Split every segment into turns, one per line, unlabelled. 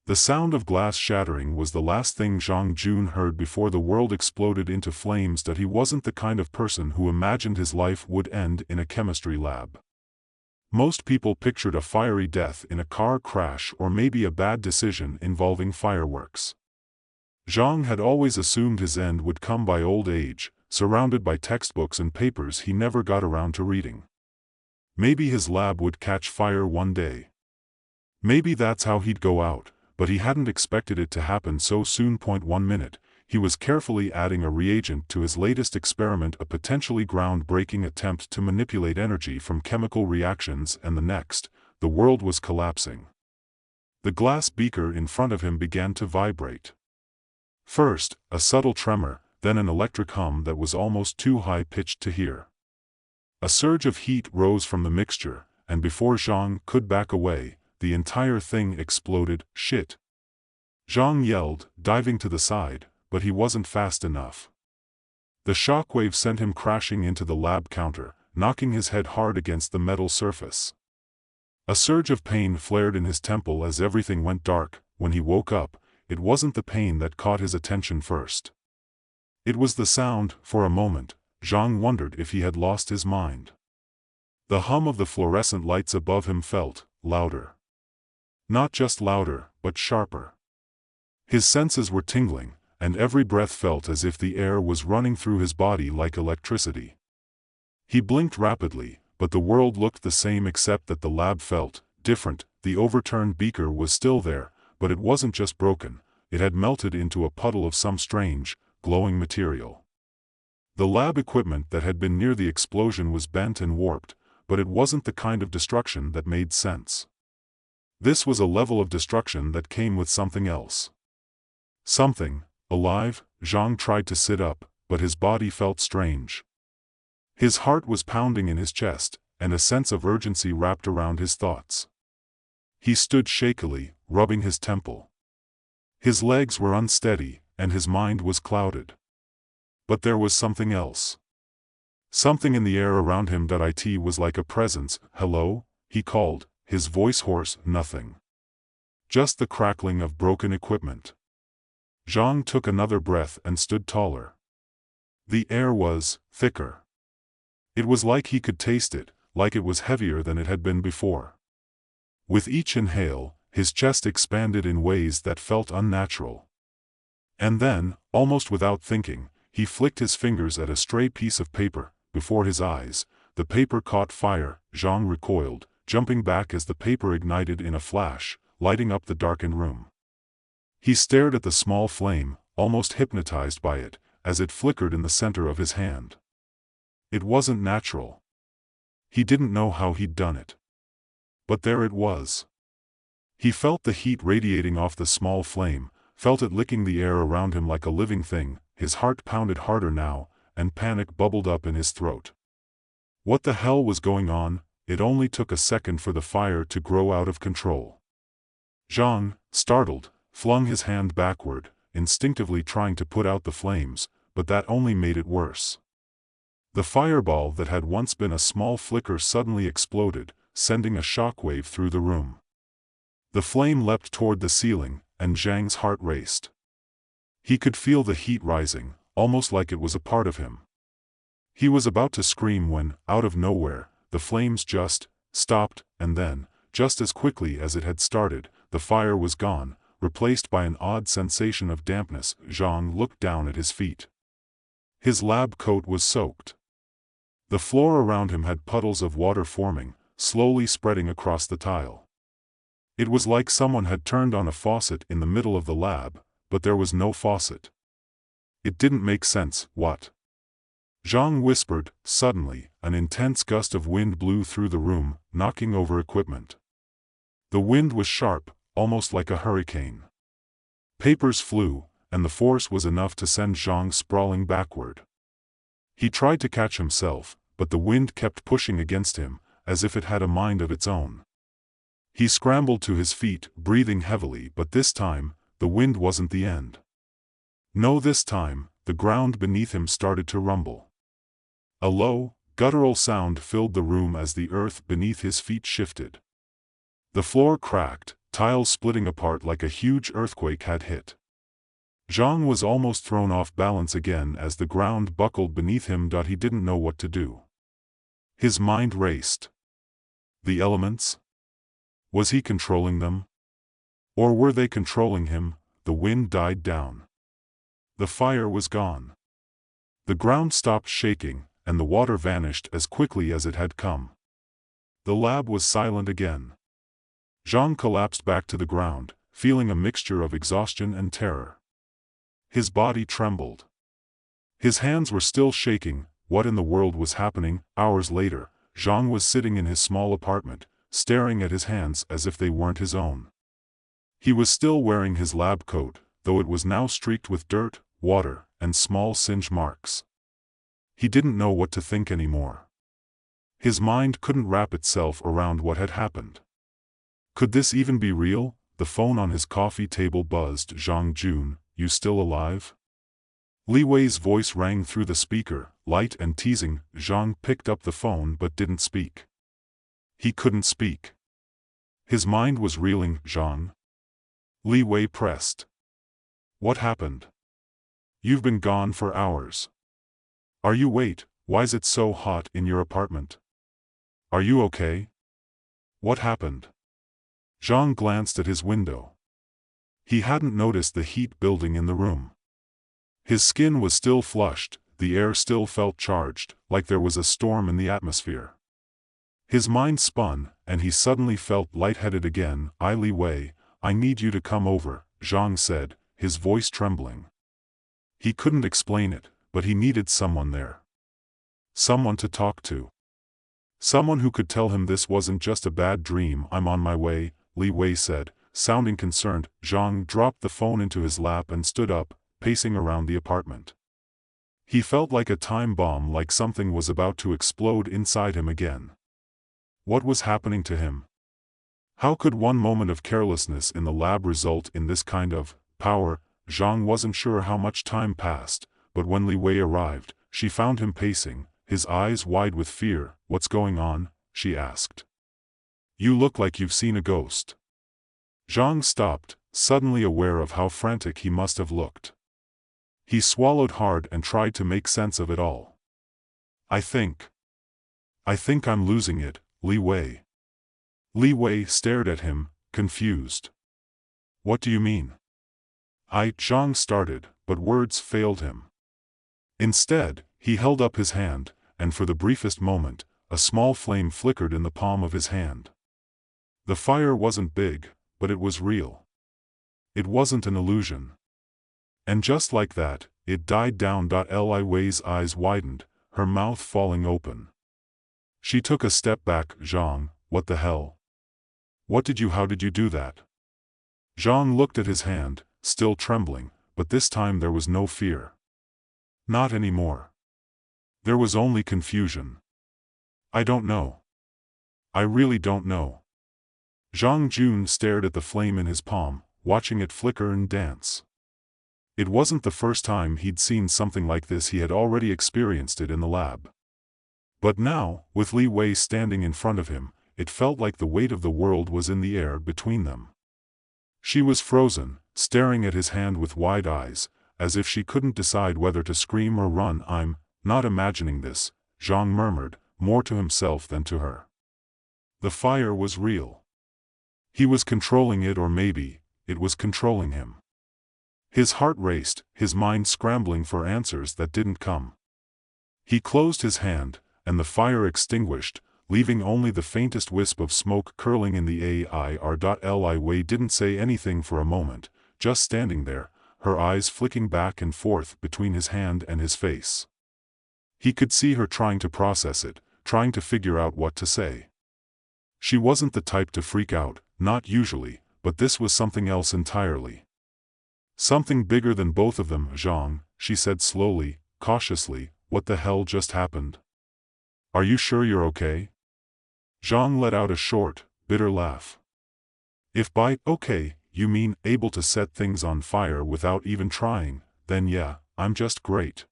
The sound of glass shattering was the last thing Zhang Jun heard before the world exploded into flames. That he wasn't the kind of person who imagined his life would end in a chemistry lab. Most people pictured a fiery death in a car crash or maybe a bad decision involving fireworks. Zhang had always assumed his end would come by old age, surrounded by textbooks and papers he never got around to reading. Maybe his lab would catch fire one day. Maybe that's how he'd go out, but he hadn't expected it to happen so soon. 1 minute, he was carefully adding a reagent to his latest experiment, a potentially groundbreaking attempt to manipulate energy from chemical reactions, and the next, the world was collapsing. The glass beaker in front of him began to vibrate. First, a subtle tremor, then an electric hum that was almost too high-pitched to hear. A surge of heat rose from the mixture, and before Zhang could back away, the entire thing exploded. Shit! Zhang yelled, diving to the side, but he wasn't fast enough. The shockwave sent him crashing into the lab counter, knocking his head hard against the metal surface. A surge of pain flared in his temple as everything went dark. When he woke up, it wasn't the pain that caught his attention first. It was the sound. For a moment, Zhang wondered if he had lost his mind. The hum of the fluorescent lights above him felt louder. Not just louder, but sharper. His senses were tingling, and every breath felt as if the air was running through his body like electricity. He blinked rapidly, but the world looked the same except that the lab felt different. The overturned beaker was still there, but it wasn't just broken, it had melted into a puddle of some strange, glowing material. The lab equipment that had been near the explosion was bent and warped, but it wasn't the kind of destruction that made sense. This was a level of destruction that came with something else. Something alive. Zhang tried to sit up, but his body felt strange. His heart was pounding in his chest, and a sense of urgency wrapped around his thoughts. He stood shakily, rubbing his temple. His legs were unsteady, and his mind was clouded. But there was something else. Something in the air around him. It was like a presence. Hello? He called, his voice hoarse. Nothing. Just the crackling of broken equipment. Zhang took another breath and stood taller. The air was thicker. It was like he could taste it, like it was heavier than it had been before. With each inhale, his chest expanded in ways that felt unnatural. And then, almost without thinking, he flicked his fingers at a stray piece of paper. Before his eyes, the paper caught fire. Zhang recoiled, jumping back as the paper ignited in a flash, lighting up the darkened room. He stared at the small flame, almost hypnotized by it, as it flickered in the center of his hand. It wasn't natural. He didn't know how he'd done it. But there it was. He felt the heat radiating off the small flame, felt it licking the air around him like a living thing. His heart pounded harder now, and panic bubbled up in his throat. What the hell was going on? It only took a second for the fire to grow out of control. Zhang, startled, flung his hand backward, instinctively trying to put out the flames, but that only made it worse. The fireball that had once been a small flicker suddenly exploded, sending a shockwave through the room. The flame leapt toward the ceiling, and Zhang's heart raced. He could feel the heat rising, almost like it was a part of him. He was about to scream when, out of nowhere, the flames just stopped, and then, just as quickly as it had started, the fire was gone, replaced by an odd sensation of dampness. Zhang looked down at his feet. His lab coat was soaked. The floor around him had puddles of water forming, slowly spreading across the tile. It was like someone had turned on a faucet in the middle of the lab, but there was no faucet. It didn't make sense. What? Zhang whispered. Suddenly, an intense gust of wind blew through the room, knocking over equipment. The wind was sharp, almost like a hurricane. Papers flew, and the force was enough to send Zhang sprawling backward. He tried to catch himself, but the wind kept pushing against him, as if it had a mind of its own. He scrambled to his feet, breathing heavily, but this time, the wind wasn't the end. No, this time, the ground beneath him started to rumble. A low, guttural sound filled the room as the earth beneath his feet shifted. The floor cracked, tiles splitting apart like a huge earthquake had hit. Zhang was almost thrown off balance again as the ground buckled beneath him. He didn't know what to do. His mind raced. The elements? Was he controlling them? Or were they controlling him? The wind died down. The fire was gone. The ground stopped shaking, and the water vanished as quickly as it had come. The lab was silent again. Zhang collapsed back to the ground, feeling a mixture of exhaustion and terror. His body trembled. His hands were still shaking. What in the world was happening? Hours later, Zhang was sitting in his small apartment, staring at his hands as if they weren't his own. He was still wearing his lab coat, though it was now streaked with dirt, water, and small singe marks. He didn't know what to think anymore. His mind couldn't wrap itself around what had happened. Could this even be real? The phone on his coffee table buzzed. Zhang Jun, you still alive? Li Wei's voice rang through the speaker, light and teasing. Zhang picked up the phone but didn't speak. He couldn't speak. His mind was reeling. Zhang? Li Wei pressed. What happened? You've been gone for hours. Are you? Wait, why's it so hot in your apartment? Are you okay? What happened? Zhang glanced at his window. He hadn't noticed the heat building in the room. His skin was still flushed, the air still felt charged, like there was a storm in the atmosphere. His mind spun, and he suddenly felt lightheaded again. Li Wei, I need you to come over, Zhang said, his voice trembling. He couldn't explain it, but he needed someone there. Someone to talk to. Someone who could tell him this wasn't just a bad dream. I'm on my way, Li Wei said, sounding concerned. Zhang dropped the phone into his lap and stood up, pacing around the apartment. He felt like a time bomb, like something was about to explode inside him again. What was happening to him? How could one moment of carelessness in the lab result in this kind of power? Zhang wasn't sure how much time passed, but when Li Wei arrived, she found him pacing, his eyes wide with fear. What's going on? She asked. You look like you've seen a ghost. Zhang stopped, suddenly aware of how frantic he must have looked. He swallowed hard and tried to make sense of it all. I think I'm losing it, Li Wei. Li Wei stared at him, confused. What do you mean? Zhang started, but words failed him. Instead, he held up his hand, and for the briefest moment, a small flame flickered in the palm of his hand. The fire wasn't big, but it was real. It wasn't an illusion. And just like that, it died down. Li Wei's eyes widened, her mouth falling open. She took a step back. Zhang, what the hell? How did you do that? Zhang looked at his hand, still trembling, but this time there was no fear. Not anymore. There was only confusion. I don't know. I really don't know. Zhang Jun stared at the flame in his palm, watching it flicker and dance. It wasn't the first time he'd seen something like this. He had already experienced it in the lab. But now, with Li Wei standing in front of him, it felt like the weight of the world was in the air between them. She was frozen, staring at his hand with wide eyes, as if she couldn't decide whether to scream or run. I'm not imagining this, Zhang murmured, more to himself than to her. The fire was real. He was controlling it, or maybe it was controlling him. His heart raced, his mind scrambling for answers that didn't come. He closed his hand, and the fire extinguished, leaving only the faintest wisp of smoke curling in the air. Li Wei didn't say anything for a moment, just standing there, her eyes flicking back and forth between his hand and his face. He could see her trying to process it, trying to figure out what to say. She wasn't the type to freak out, not usually, but this was something else entirely. Something bigger than both of them. Zhang, she said slowly, cautiously, what the hell just happened? Are you sure you're okay? Zhang let out a short, bitter laugh. If by okay, you mean able to set things on fire without even trying, then yeah, I'm just great.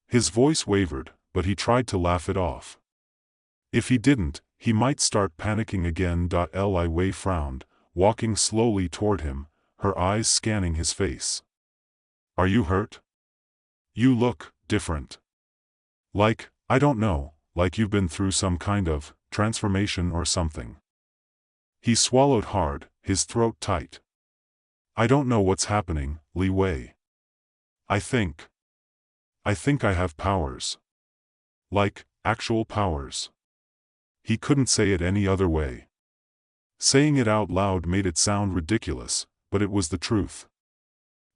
His voice wavered, but he tried to laugh it off. If he didn't, he might start panicking again. Li Wei frowned, walking slowly toward him, her eyes scanning his face. "Are you hurt? You look different. Like, I don't know, like you've been through some kind of transformation or something." He swallowed hard, his throat tight. "I don't know what's happening, Li Wei. I think I have powers. Like, actual powers." He couldn't say it any other way. Saying it out loud made it sound ridiculous, but it was the truth.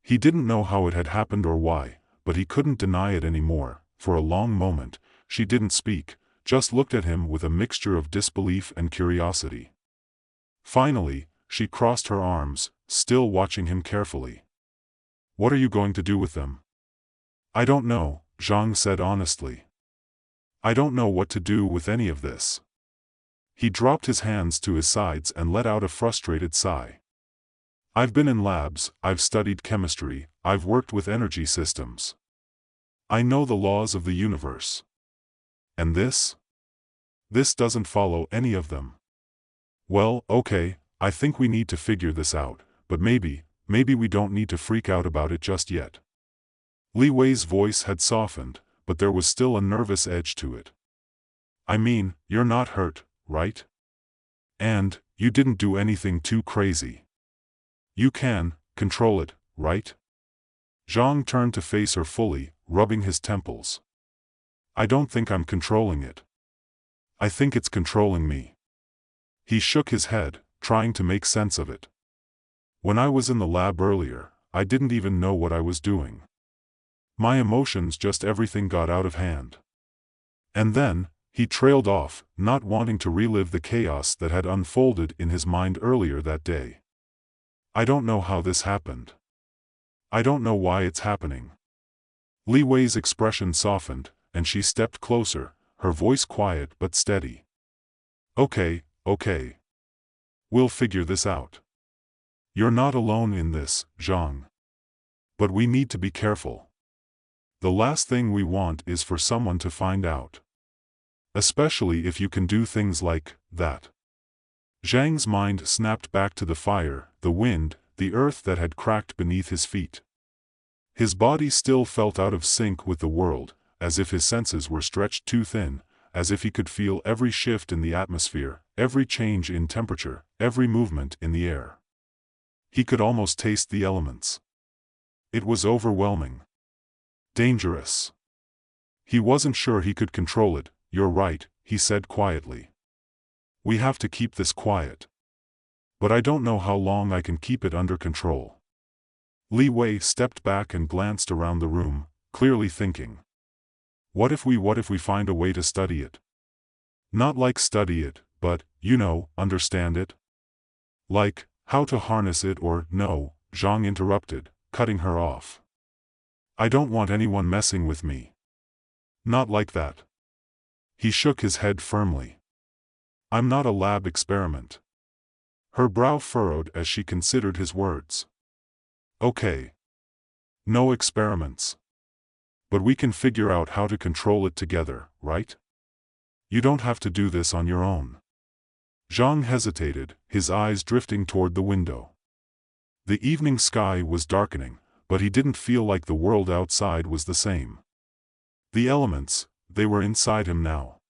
He didn't know how it had happened or why, but he couldn't deny it anymore. For a long moment, she didn't speak, just looked at him with a mixture of disbelief and curiosity. Finally, she crossed her arms, still watching him carefully. "What are you going to do with them?" "I don't know," Zhang said honestly. "I don't know what to do with any of this." He dropped his hands to his sides and let out a frustrated sigh. "I've been in labs, I've studied chemistry, I've worked with energy systems. I know the laws of the universe. And this? This doesn't follow any of them. Well, okay, I think we need to figure this out, but maybe we don't need to freak out about it just yet." Li Wei's voice had softened, but there was still a nervous edge to it. "I mean, you're not hurt, right? And you didn't do anything too crazy. You can control it, right?" Zhang turned to face her fully, rubbing his temples. "I don't think I'm controlling it. I think it's controlling me." He shook his head, trying to make sense of it. "When I was in the lab earlier, I didn't even know what I was doing. My emotions, just everything got out of hand." And then, he trailed off, not wanting to relive the chaos that had unfolded in his mind earlier that day. "I don't know how this happened. I don't know why it's happening." Li Wei's expression softened, and she stepped closer, her voice quiet but steady. Okay. We'll figure this out. You're not alone in this, Zhang. But we need to be careful. The last thing we want is for someone to find out. Especially if you can do things like that." Zhang's mind snapped back to the fire, the wind, the earth that had cracked beneath his feet. His body still felt out of sync with the world, as if his senses were stretched too thin, as if he could feel every shift in the atmosphere, every change in temperature, every movement in the air. He could almost taste the elements. It was overwhelming. Dangerous. He wasn't sure he could control it. "You're right," he said quietly. "We have to keep this quiet. But I don't know how long I can keep it under control." Li Wei stepped back and glanced around the room, clearly thinking. What if we find a way to study it? Not like study it, but, understand it? Like, how to harness it or, no, Zhang interrupted, cutting her off. "I don't want anyone messing with me. Not like that." He shook his head firmly. "I'm not a lab experiment." Her brow furrowed as she considered his words. "Okay. No experiments. But we can figure out how to control it together, right? You don't have to do this on your own." Zhang hesitated, his eyes drifting toward the window. The evening sky was darkening, but he didn't feel like the world outside was the same. The elements, they were inside him now.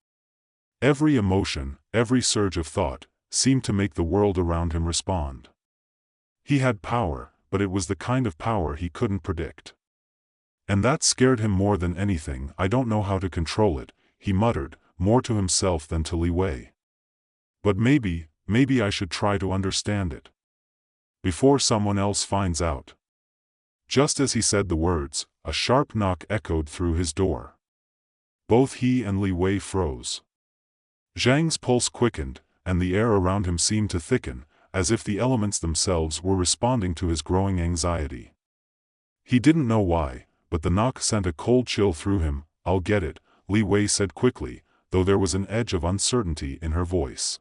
Every emotion, every surge of thought, seemed to make the world around him respond. He had power, but it was the kind of power he couldn't predict. And that scared him more than anything. "I don't know how to control it," he muttered, more to himself than to Li Wei. "But maybe I should try to understand it. Before someone else finds out." Just as he said the words, a sharp knock echoed through his door. Both he and Li Wei froze. Zhang's pulse quickened, and the air around him seemed to thicken, as if the elements themselves were responding to his growing anxiety. He didn't know why, but the knock sent a cold chill through him. "I'll get it," Li Wei said quickly, though there was an edge of uncertainty in her voice.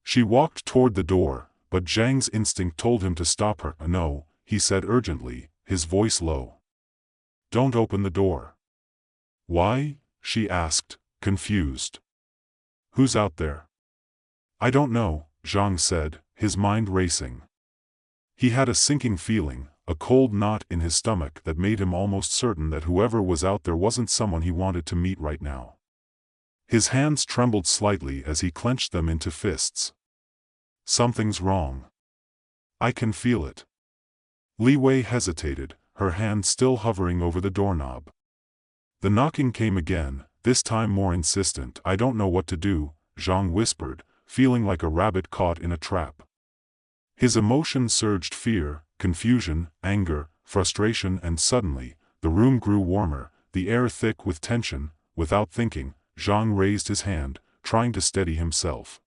She walked toward the door, but Zhang's instinct told him to stop her. "No," he said urgently, his voice low. "Don't open the door." "Why?" she asked, confused. "Who's out there?" "I don't know," Zhang said, his mind racing. He had a sinking feeling, a cold knot in his stomach that made him almost certain that whoever was out there wasn't someone he wanted to meet right now. His hands trembled slightly as he clenched them into fists. Something's wrong. I can feel it. Li Wei hesitated, her hand still hovering over the doorknob. The knocking came again, this time more insistent. I don't know what to do, Zhang whispered, feeling like a rabbit caught in a trap. His emotions surged: fear, confusion, anger, frustration, and suddenly, the room grew warmer, the air thick with tension. Without thinking, Zhang raised his hand, trying to steady himself.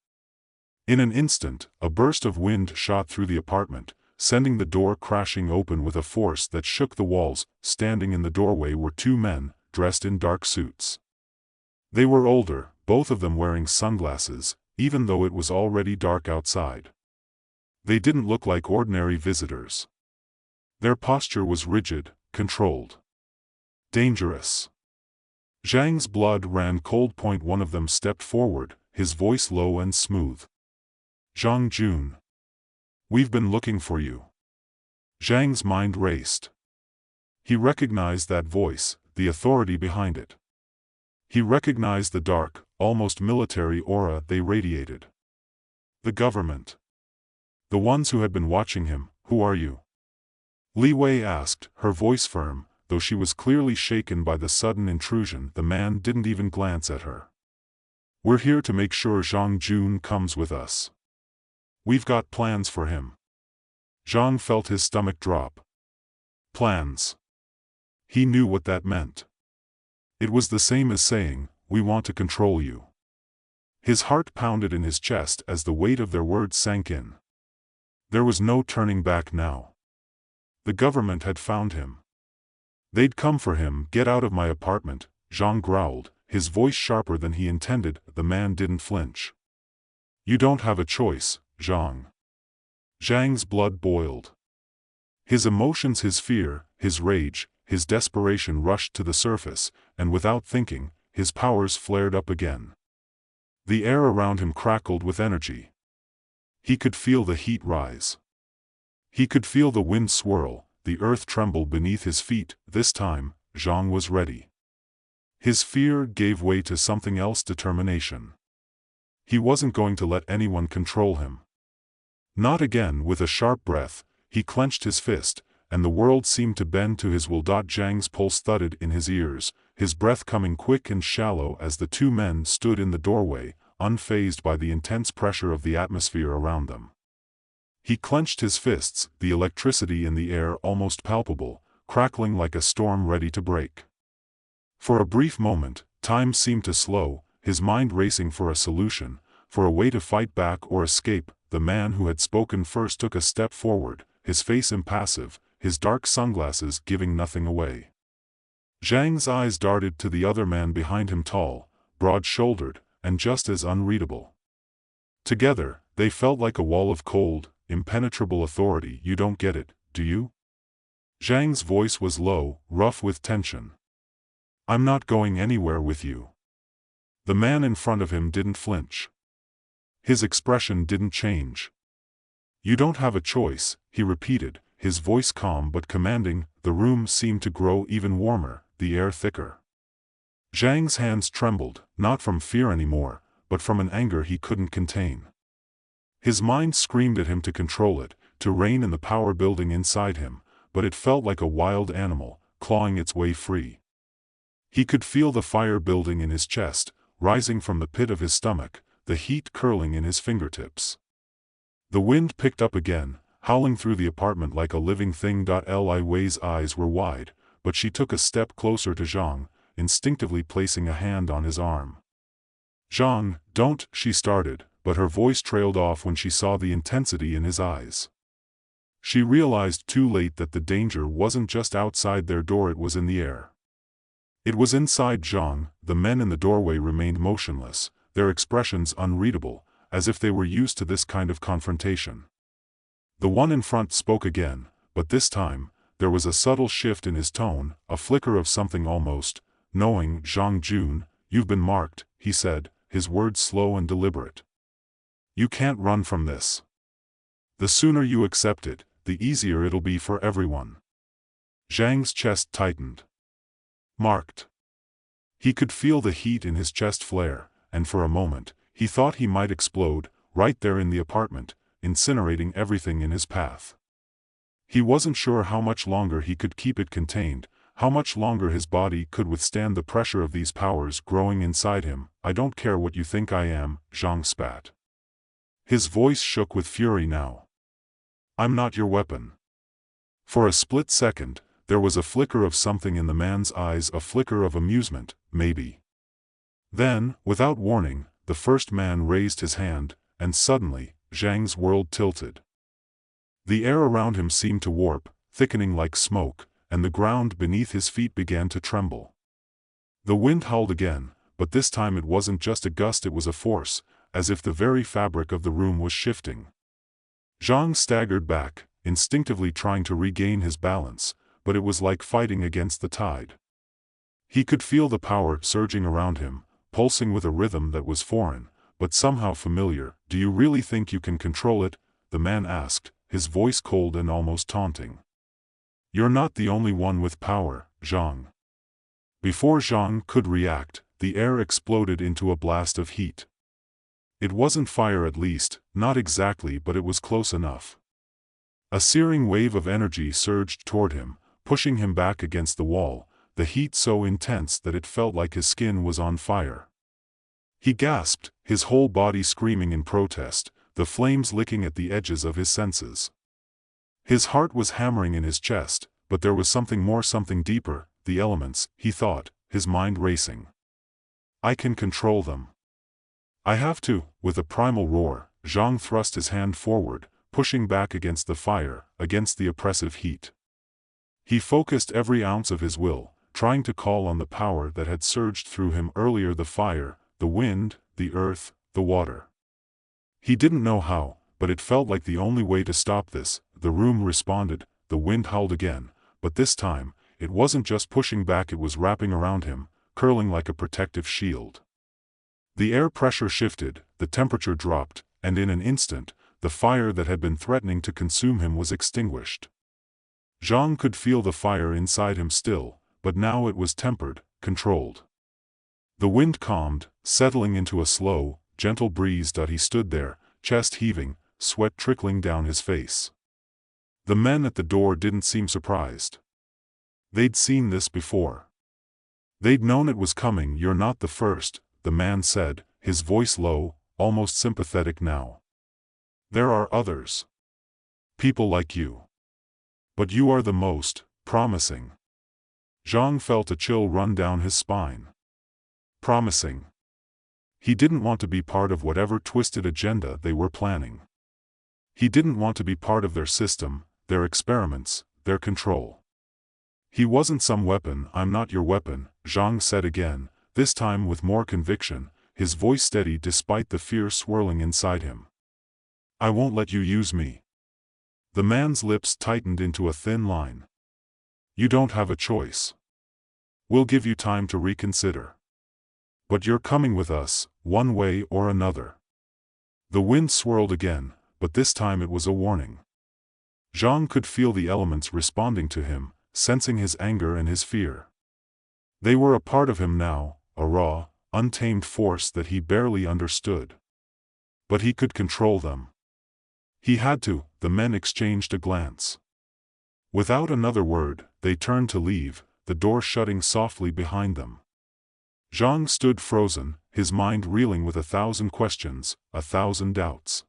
In an instant, a burst of wind shot through the apartment, sending the door crashing open with a force that shook the walls. Standing in the doorway were two men, dressed in dark suits. They were older, both of them wearing sunglasses, even though it was already dark outside. They didn't look like ordinary visitors. Their posture was rigid, controlled. Dangerous. Zhang's blood ran cold. One of them stepped forward, his voice low and smooth. Zhang Jun. We've been looking for you. Zhang's mind raced. He recognized that voice, the authority behind it. He recognized the dark, almost military aura they radiated. The government. The ones who had been watching him. Who are you? Li Wei asked, her voice firm, though she was clearly shaken by the sudden intrusion. The man didn't even glance at her. We're here to make sure Zhang Jun comes with us. We've got plans for him. Zhang felt his stomach drop. Plans. He knew what that meant. It was the same as saying, we want to control you. His heart pounded in his chest as the weight of their words sank in. There was no turning back now. The government had found him. They'd come for him. Get out of my apartment, Zhang growled, his voice sharper than he intended. The man didn't flinch. You don't have a choice, Zhang. Zhang's blood boiled. His emotions, his fear, his rage, his desperation rushed to the surface, and without thinking, his powers flared up again. The air around him crackled with energy. He could feel the heat rise. He could feel the wind swirl, the earth tremble beneath his feet. This time, Zhang was ready. His fear gave way to something else: determination. He wasn't going to let anyone control him. Not again. With a sharp breath, he clenched his fist, and the world seemed to bend to his will. Zhang's pulse thudded in his ears, his breath coming quick and shallow as the two men stood in the doorway, unfazed by the intense pressure of the atmosphere around them. He clenched his fists, the electricity in the air almost palpable, crackling like a storm ready to break. For a brief moment, time seemed to slow, his mind racing for a solution, for a way to fight back or escape. The man who had spoken first took a step forward, his face impassive, his dark sunglasses giving nothing away. Zhang's eyes darted to the other man behind him, tall, broad-shouldered, and just as unreadable. Together, they felt like a wall of cold, impenetrable authority. You don't get it, do you? Zhang's voice was low, rough with tension. I'm not going anywhere with you. The man in front of him didn't flinch. His expression didn't change. You don't have a choice, he repeated, his voice calm but commanding. The room seemed to grow even warmer, the air thicker. Zhang's hands trembled, not from fear anymore, but from an anger he couldn't contain. His mind screamed at him to control it, to reign in the power building inside him, but it felt like a wild animal, clawing its way free. He could feel the fire building in his chest, rising from the pit of his stomach, the heat curling in his fingertips. The wind picked up again, howling through the apartment like a living thing. Li Wei's eyes were wide, but she took a step closer to Zhang, instinctively placing a hand on his arm. Zhang, don't, she started, but her voice trailed off when she saw the intensity in his eyes. She realized too late that the danger wasn't just outside their door, it was in the air. It was inside Zhang. The men in the doorway remained motionless, their expressions unreadable, as if they were used to this kind of confrontation. The one in front spoke again, but this time, there was a subtle shift in his tone, a flicker of something almost knowing. Zhang Jun, you've been marked, he said, his words slow and deliberate. You can't run from this. The sooner you accept it, the easier it'll be for everyone. Zhang's chest tightened. Marked. He could feel the heat in his chest flare, and for a moment, he thought he might explode, right there in the apartment, incinerating everything in his path. He wasn't sure how much longer he could keep it contained, how much longer his body could withstand the pressure of these powers growing inside him. I don't care what you think I am, Zhang spat. His voice shook with fury now. I'm not your weapon. For a split second, there was a flicker of something in the man's eyes, a flicker of amusement, maybe. Then, without warning, the first man raised his hand, and suddenly, Zhang's world tilted. The air around him seemed to warp, thickening like smoke, and the ground beneath his feet began to tremble. The wind howled again, but this time it wasn't just a gust, it was a force, as if the very fabric of the room was shifting. Zhang staggered back, instinctively trying to regain his balance, but it was like fighting against the tide. He could feel the power surging around him, pulsing with a rhythm that was foreign, but somehow familiar. Do you really think you can control it? The man asked, his voice cold and almost taunting. You're not the only one with power, Zhang. Before Zhang could react, the air exploded into a blast of heat. It wasn't fire, at least, not exactly, but it was close enough. A searing wave of energy surged toward him, pushing him back against the wall, the heat so intense that it felt like his skin was on fire. He gasped, his whole body screaming in protest, the flames licking at the edges of his senses. His heart was hammering in his chest, but there was something more, something deeper. The elements, he thought, his mind racing. I can control them. I have to. With a primal roar, Zhang thrust his hand forward, pushing back against the fire, against the oppressive heat. He focused every ounce of his will, trying to call on the power that had surged through him earlier, the fire, the wind, the earth, the water. He didn't know how, but it felt like the only way to stop this. The room responded, the wind howled again, but this time, it wasn't just pushing back, it was wrapping around him, curling like a protective shield. The air pressure shifted, the temperature dropped, and in an instant, the fire that had been threatening to consume him was extinguished. Zhang could feel the fire inside him still, but now it was tempered, controlled. The wind calmed, settling into a slow, gentle breeze. He stood there, chest heaving, sweat trickling down his face. The men at the door didn't seem surprised. They'd seen this before. They'd known it was coming. You're not the first, the man said, his voice low, almost sympathetic now. There are others. People like you. But you are the most promising. Zhang felt a chill run down his spine. Promising. He didn't want to be part of whatever twisted agenda they were planning. He didn't want to be part of their system, their experiments, their control. He wasn't some weapon. I'm not your weapon, Zhang said again, this time with more conviction, his voice steady despite the fear swirling inside him. I won't let you use me. The man's lips tightened into a thin line. You don't have a choice. We'll give you time to reconsider. But you're coming with us, one way or another. The wind swirled again, but this time it was a warning. Zhang could feel the elements responding to him, sensing his anger and his fear. They were a part of him now, a raw, untamed force that he barely understood. But he could control them. He had to. The men exchanged a glance. Without another word, they turned to leave, the door shutting softly behind them. Zhang stood frozen, his mind reeling with 1,000 questions, 1,000 doubts.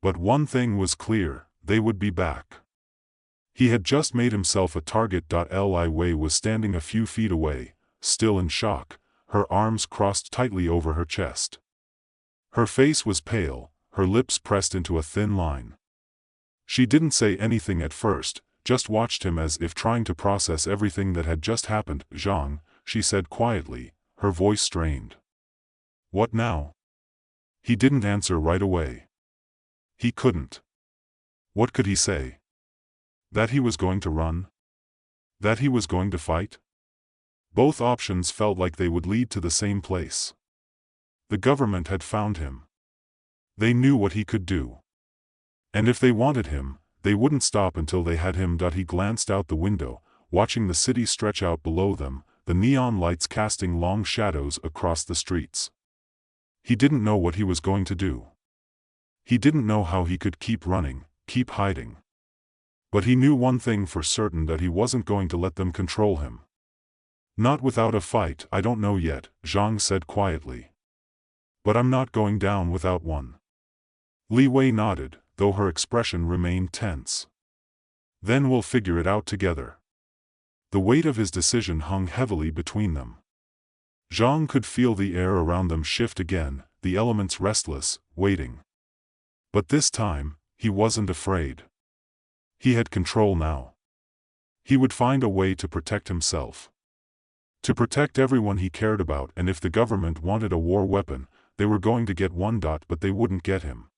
But one thing was clear, they would be back. He had just made himself a target. Li Wei was standing a few feet away, still in shock, her arms crossed tightly over her chest. Her face was pale, her lips pressed into a thin line. She didn't say anything at first, just watched him as if trying to process everything that had just happened. Zhang, she said quietly, her voice strained. What now? He didn't answer right away. He couldn't. What could he say? That he was going to run? That he was going to fight? Both options felt like they would lead to the same place. The government had found him. They knew what he could do. And if they wanted him, they wouldn't stop until they had him. He glanced out the window, watching the city stretch out below them, the neon lights casting long shadows across the streets. He didn't know what he was going to do. He didn't know how he could keep running, keep hiding. But he knew one thing for certain, that he wasn't going to let them control him. Not without a fight. I don't know yet, Zhang said quietly. But I'm not going down without one. Li Wei nodded, though her expression remained tense. Then we'll figure it out together. The weight of his decision hung heavily between them. Zhang could feel the air around them shift again, the elements restless, waiting. But this time, he wasn't afraid. He had control now. He would find a way to protect himself. To protect everyone he cared about, and if the government wanted a war weapon, they were going to get one. But they wouldn't get him.